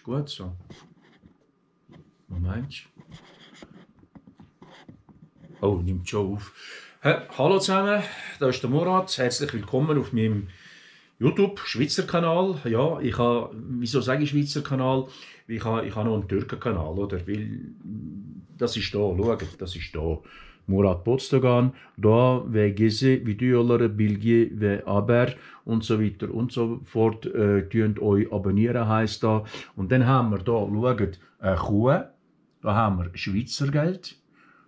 Ist gut so. Moment. Oh, nimmt schon auf. Hallo zusammen, da ist der Murat. Herzlich willkommen auf meinem YouTube-Schweizer Kanal. Ja, wieso sage ich Schweizer Kanal? Ich habe noch einen Türken-Kanal, oder? Weil, das ist da, schaut, das ist da. Murat Bozdogan, da ve gezi videoları, bilgi ve haber und so weiter und so fort. Tönt euch abonnieren heisst da. Und dann haben wir da, schaut, eine Kuh, da haben wir Schweizer Geld,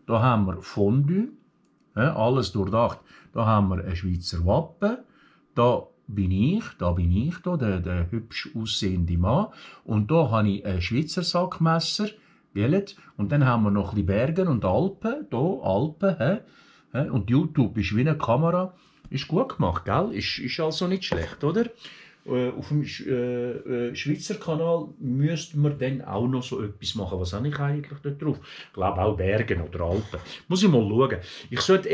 da haben wir Fondue, alles durchdacht. Da haben wir ein Schweizer Wappen, da bin ich, der hübsch aussehende Mann. Und da habe ich ein Schweizer Sackmesser, und dann haben wir noch ein bisschen Berge und Alpen, hier Alpen, und YouTube ist wie eine Kamera, ist gut gemacht, gell? Ist also nicht schlecht, oder? Auf dem Schweizer Kanal müsste man dann auch noch so etwas machen. Was habe ich eigentlich dort drauf? Ich glaube auch Bergen oder Alpen. Muss ich mal schauen. Ich sollte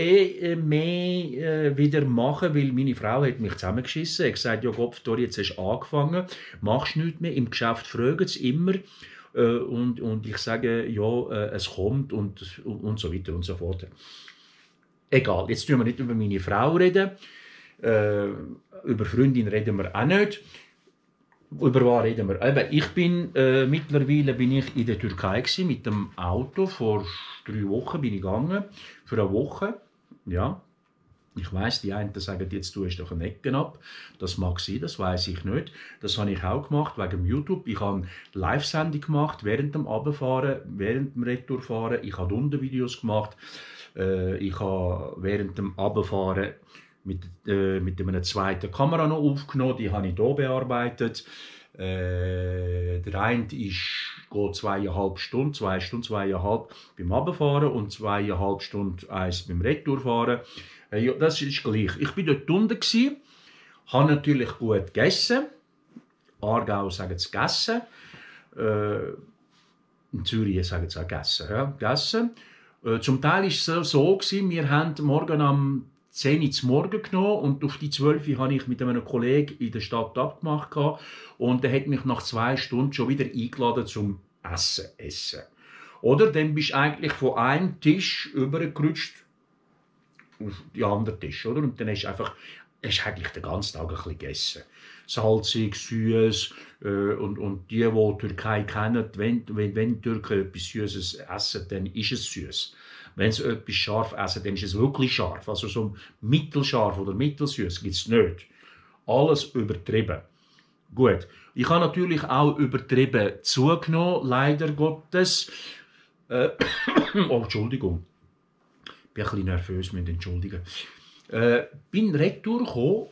mehr wieder machen, weil meine Frau hat mich zusammengeschissen. Ich gesagt, ja Gott, jetzt hast du angefangen, machst nichts mehr. Im Geschäft fragen sie immer. Und ich sage, ja, es kommt und so weiter und so fort. Egal, jetzt tun wir nicht über meine Frau reden. Über Freundin reden wir auch nicht. Über was reden wir? Mittlerweile bin ich in der Türkei gewesen, mit dem Auto. Vor 3 Wochen bin ich gegangen. Für eine Woche. Ja. Ich weiss, die einen sagen, jetzt tust du doch eine Ecke ab. Das mag sein, das weiss ich nicht. Das habe ich auch gemacht wegen YouTube. Ich habe eine Live-Sendung gemacht während dem Abfahren, während dem Retourfahren. Ich habe Videos gemacht. Ich habe während dem Abfahren mit einer zweiten Kamera noch aufgenommen. Die habe ich hier bearbeitet. Der eine geht 2,5 Stunden, 2 Stunden, 2,5 beim Abfahren und 2,5 Stunden beim Retourfahren. Ja, das ist gleich. Ich war dort unten, habe natürlich gut gegessen. Aargau sagen sie gegessen. In Zürich sagen sie auch gegessen. Ja, gegessen. Zum Teil war es so, wir haben morgen am 10 Uhr zum Morgen genommen und auf die 12 Uhr habe ich mit einem Kollegen in der Stadt abgemacht. Und er hat mich nach 2 Stunden schon wieder eingeladen zum Essen. Oder dann bist du eigentlich von einem Tisch übergerutscht auf den anderen Tisch, oder? Und dann hast du eigentlich den ganzen Tag ein bisschen gegessen. Salzig, süß, und die Türkei kennen, wenn Türken etwas Süßes essen, dann ist es süß. Wenn sie etwas scharf essen, dann ist es wirklich scharf. Also so mittelscharf oder mittelsüß gibt es nicht. Alles übertrieben. Gut. Ich habe natürlich auch übertrieben zugenommen, leider Gottes. Oh, Entschuldigung. Ich bin ein bisschen nervös, müsst entschuldigen. Bin retour gekommen.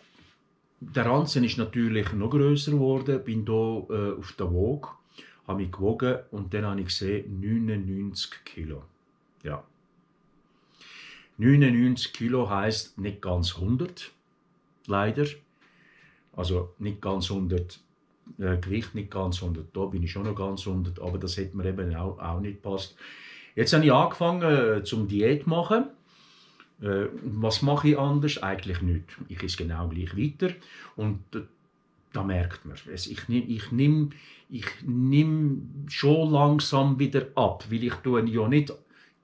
Der Ranzen ist natürlich noch grösser geworden. Bin hier auf der Waage, habe mich gewogen und dann habe ich gesehen, 99 Kilo. Ja. 99 Kilo heisst nicht ganz 100, leider. Also nicht ganz 100 Gewicht, nicht ganz 100. Da bin ich schon noch ganz 100, aber das hat mir eben auch nicht gepasst. Jetzt habe ich angefangen zum Diät zu machen. Was mache ich anders? Eigentlich nichts. Ich esse genau gleich weiter. Und da merkt man es. Ich nehm schon langsam wieder ab, weil ich ja nicht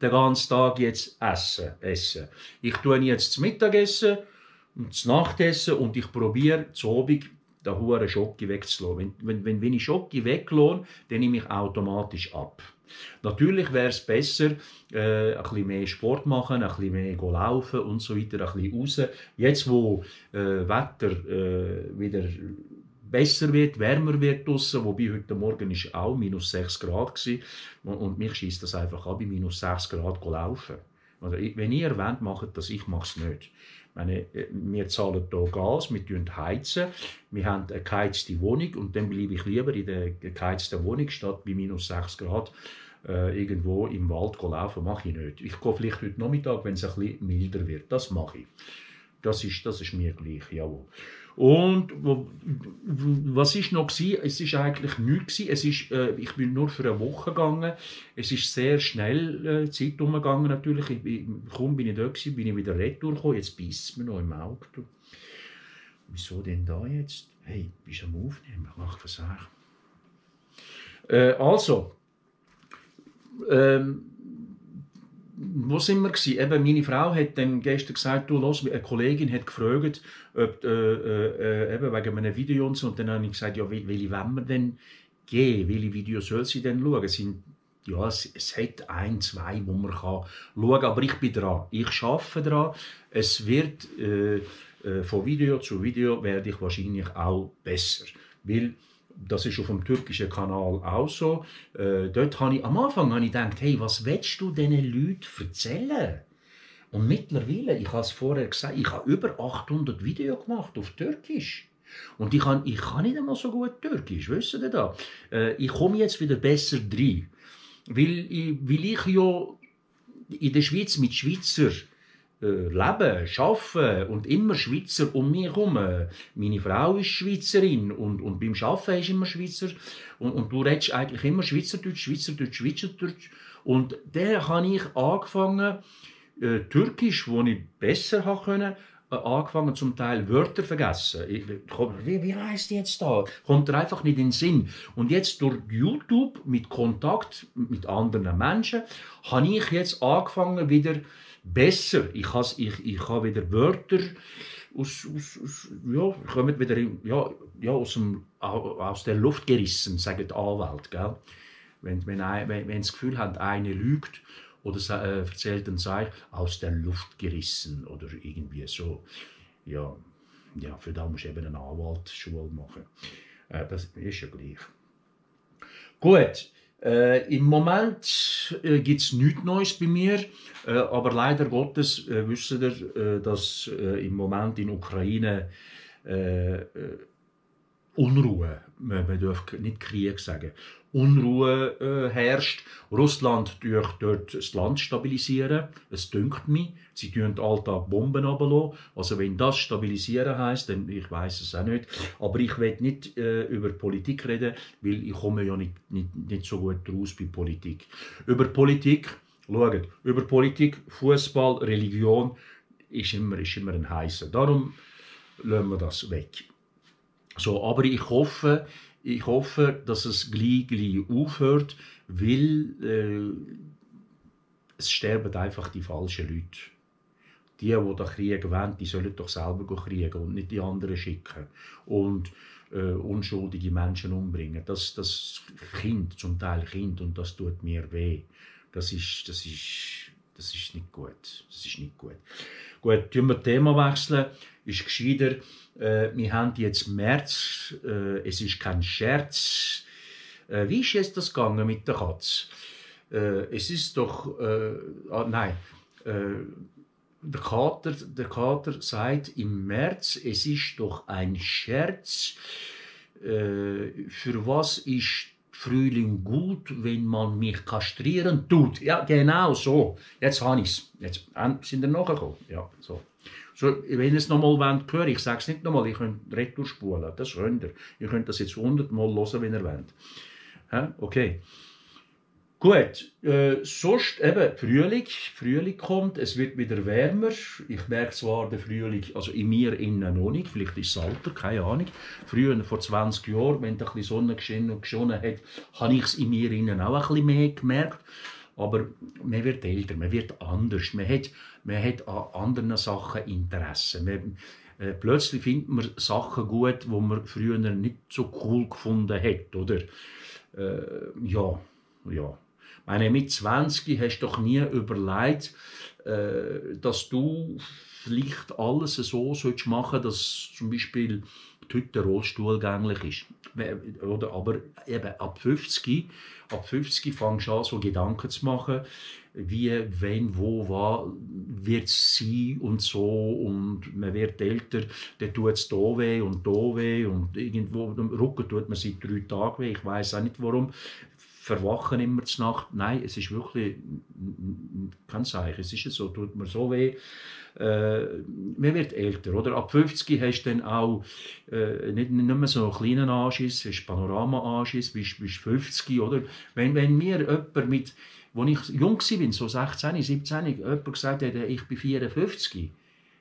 den ganzen Tag jetzt essen. Ich tue jetzt das Mittagessen und das Nachtessen und ich probiere zu Abend den hohen Schoki wegzulassen. Wenn ich Schoki weglasse, dann nehme ich automatisch ab. Natürlich wäre es besser, ein bisschen mehr Sport machen, ein bisschen mehr laufen und so weiter, ein bisschen raus. Jetzt, wo Wetter wieder besser wird, wärmer wird draussen, wobei heute Morgen ist auch minus 6 Grad war, und mich schießt das einfach an, bei minus 6 Grad laufen. Also, wenn ihr erwähnt, macht das, ich mache es nicht. Wir zahlen hier Gas, wir heizen, wir haben eine geheizte Wohnung und dann bleibe ich lieber in der geheizten Wohnung, statt bei minus 6 Grad irgendwo im Wald laufen, mache ich nicht. Ich gehe vielleicht heute Nachmittag, wenn es ein bisschen milder wird, das mache ich. Das ist mir gleich, jawohl. Und was ist noch gewesen? Es ist eigentlich nichts gewesen. Ich bin nur für eine Woche gegangen. Es ist sehr schnell Zeit umgegangen natürlich. Kaum bin ich da gewesen, bin ich wieder retour gekommen. Jetzt beißt es mir noch im Auge. Wieso denn da jetzt? Hey, bist du am Aufnehmen? Ach, was sag ich? Also, wo sind wir gewesen? Eben, meine Frau hat dann gestern gesagt, du, los, eine Kollegin hat gefragt, ob, eben wegen einem Video und so. Und dann habe ich gesagt, ja, welche wollen wir denn geben? Welche Videos soll sie denn schauen? Ja, es hat ein, zwei, wo man schauen kann. Aber ich bin dran. Ich arbeite dran. Es wird von Video zu Video werde ich wahrscheinlich auch besser. Weil das ist auf dem türkischen Kanal auch so. Dort habe ich, am Anfang habe ich gedacht, hey, was willst du diesen Leuten erzählen? Und mittlerweile, ich habe es vorher gesagt, ich habe über 800 Videos gemacht auf Türkisch. Und ich kann nicht einmal so gut Türkisch, wisst ihr das? Ich komme jetzt wieder besser rein. Weil ich ja in der Schweiz mit Schweizer leben, arbeiten und immer Schweizer um mich herum. Meine Frau ist Schweizerin und beim Arbeiten ist immer Schweizer. Und du redest eigentlich immer Schweizerdeutsch, Schweizerdeutsch, Schweizerdeutsch. Und dann habe ich angefangen, Türkisch, wo ich besser konnte, angefangen zum Teil Wörter vergessen. Wie heisst jetzt da? Kommt er einfach nicht in den Sinn. Und jetzt durch YouTube mit Kontakt mit anderen Menschen habe ich jetzt angefangen wieder besser. Ich habe wieder Wörter kommen wieder aus der Luft gerissen, sagen die Anwälte. Gell? Wenn das Gefühl hat, einer lügt oder erzählt ein Zeichen, aus der Luft gerissen oder irgendwie so. Ja, für das musst du eben eine Anwaltsschule machen. Das ist ja gleich. Gut. Im Moment gibt es nichts Neues bei mir, aber leider Gottes wisst ihr, dass im Moment in Ukraine Unruhe, man darf nicht Krieg sagen, Unruhe herrscht. Russland tut dort das Land stabilisieren, es dünkt mich. Sie tun Alltag Bomben runterlassen. Also wenn das stabilisieren heisst, dann ich weiß es auch nicht. Aber ich will nicht über Politik reden, weil ich komme ja nicht so gut raus bei Politik. Über Politik, schaut, über Politik, Fußball, Religion ist immer ein heißer. Darum lassen wir das weg. So, aber ich hoffe, dass es gleich aufhört, weil es sterben einfach die falschen Leute. Die den Krieg wollen, die sollen doch selber kriegen und nicht die anderen schicken. Und unschuldige Menschen umbringen. Das Kind, zum Teil Kind, und das tut mir weh. Das ist nicht gut. Das ist nicht gut. Gut, tun wir das Thema wechseln. Ist gescheiter. Wir haben jetzt März. Es ist kein Scherz. Wie ist jetzt das gegangen mit der Katze? Es ist doch... nein. Der Kater sagt im März, es ist doch ein Scherz. Für was ist Frühling gut, wenn man mich kastrieren tut? Ja, genau so. Jetzt habe ich es. Jetzt sind wir nachgekommen. Ja, so. So, wenn ihr es nochmal wollt, hören, ich sage es nicht nochmal, ihr könnt retour spulen. Das könnt ihr. Ihr könnt das jetzt 100 Mal hören, wenn ihr wollt. Okay. Gut, sonst eben Frühling kommt, es wird wieder wärmer. Ich merke zwar den Frühling, also in mir innen noch nicht, vielleicht ist es Alter, keine Ahnung. Früher, vor 20 Jahren, wenn da ein bisschen Sonne geschonnen hat, habe ich es in mir innen auch ein bisschen mehr gemerkt. Aber man wird älter, man wird anders, man hat an anderen Sachen Interesse. Plötzlich findet man Sachen gut, die man früher nicht so cool gefunden hat, oder? Ja. Ich meine, mit 20 hast du doch nie überlegt, dass du vielleicht alles so machen sollst, dass zum Beispiel heute der Rollstuhl gängig ist. Oder, aber eben ab 50 fängst du an, so Gedanken zu machen, wie, wenn, wo, was wird es sein und so. Und man wird älter, dann tut es hier weh und da weh. Und irgendwo im Rücken tut man seit 3 Tagen weh. Ich weiß auch nicht warum. Verwachen immer zur Nacht. Nein, es ist wirklich kein Zeichen. Es ist so, tut mir so weh. Man wird älter, oder? Ab 50 hast du dann auch nicht mehr so einen kleinen Anschiss, hast Panorama-Anschiss, bist 50, oder? Wenn mir jemand mit, als ich jung war, so 16, 17, jemand gesagt hat, ich bin 54,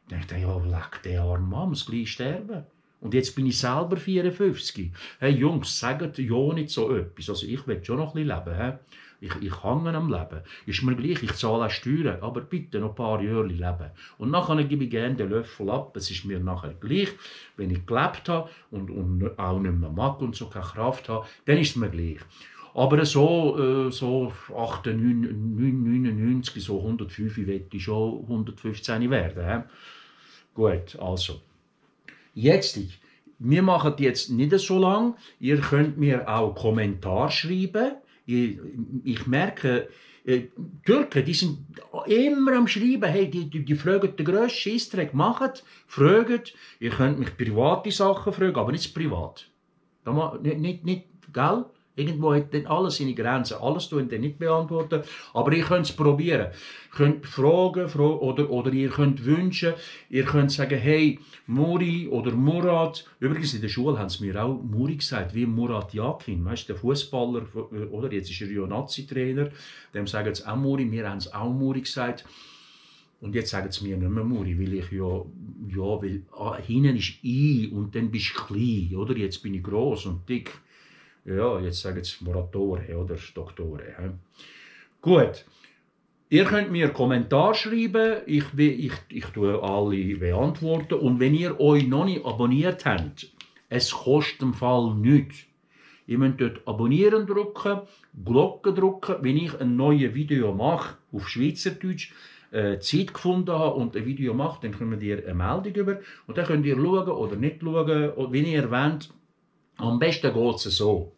dann dachte ich, ja, leck, der arme Mann muss gleich sterben. Und jetzt bin ich selber 54. Hey Jungs, sagt ja nicht so etwas. Also ich will schon noch ein bisschen leben. He? Ich hänge am Leben. Ist mir gleich, ich zahle auch Steuern, aber bitte noch ein paar Jahre leben. Und nachher gebe ich gerne den Löffel ab. Es ist mir nachher gleich, wenn ich gelebt habe und auch nicht mehr mag und so keine Kraft habe, dann ist es mir gleich. Aber so 99, so 105 wette ich schon 115 werden. He? Gut, also. Jetzt, wir machen jetzt nicht so lang. Ihr könnt mir auch Kommentare schreiben. Ich merke, Türken, die sind immer am Schreiben, hey, die fragen den grössten Scheissdreck, macht, fragen. Ihr könnt mich private Sachen fragen, aber nicht privat. Nicht, gell? Irgendwo hat dann alles seine Grenzen. Alles tun dann nicht beantworten. Aber ihr könnt es probieren. Ihr könnt fragen oder ihr könnt wünschen. Ihr könnt sagen, hey, Muri oder Murat. Übrigens in der Schule haben sie mir auch Muri gesagt, wie Murat Yakin. Weißt du, der Fußballer, oder? Jetzt ist er ja Nazi-Trainer. Dem sagen sie auch Muri. Wir haben es auch Muri gesagt. Und jetzt sagen sie mir nicht mehr Muri, weil ich weil hinten ist I und dann bist du klein, oder? Jetzt bin ich gross und dick. Ja, jetzt sagen sie Moratore oder Doktore. Gut. Ihr könnt mir Kommentare schreiben. Ich tue alle beantworten. Und wenn ihr euch noch nicht abonniert habt, es kostet im Fall nichts. Ihr müsst dort abonnieren drücken, Glocke drücken. Wenn ich ein neues Video mache, auf Schweizerdeutsch, Zeit gefunden habe und ein Video mache, dann kommt ihr eine Meldung über. Und dann könnt ihr schauen oder nicht schauen. Und wenn ihr wollt, am besten geht es so.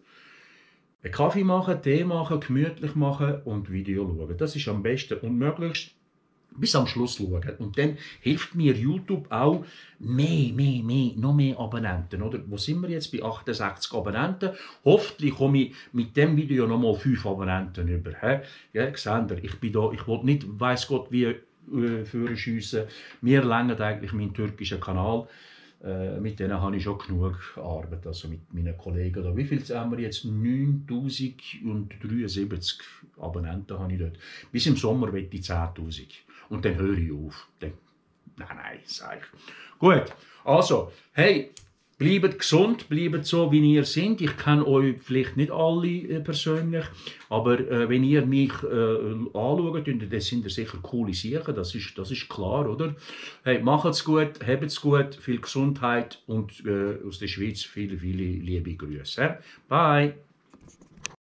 Einen Kaffee machen, Tee machen, gemütlich machen und Video schauen. Das ist am besten und möglichst bis am Schluss schauen. Und dann hilft mir YouTube auch noch mehr Abonnenten. Oder? Wo sind wir jetzt? Bei 68 Abonnenten. Hoffentlich komme ich mit dem Video noch mal 5 Abonnenten über. Ja, seht ihr, ich bin da, ich will nicht, weiss Gott, wie vorschiessen. Mir reicht eigentlich mein türkischer Kanal. Mit denen habe ich schon genug Arbeit, also mit meinen Kollegen. Wie viel haben wir jetzt? 9073 Abonnenten habe ich dort. Bis im Sommer will ich 10'000. Und dann höre ich auf. Nein, sage ich. Gut, also, hey, bleibt gesund, bleibt so, wie ihr seid. Ich kenne euch vielleicht nicht alle persönlich, aber wenn ihr mich anschaut, dann sind ihr sicher coole Sachen, das ist klar, oder? Hey, macht's gut, habt's gut, viel Gesundheit und aus der Schweiz viele liebe Grüße. Bye!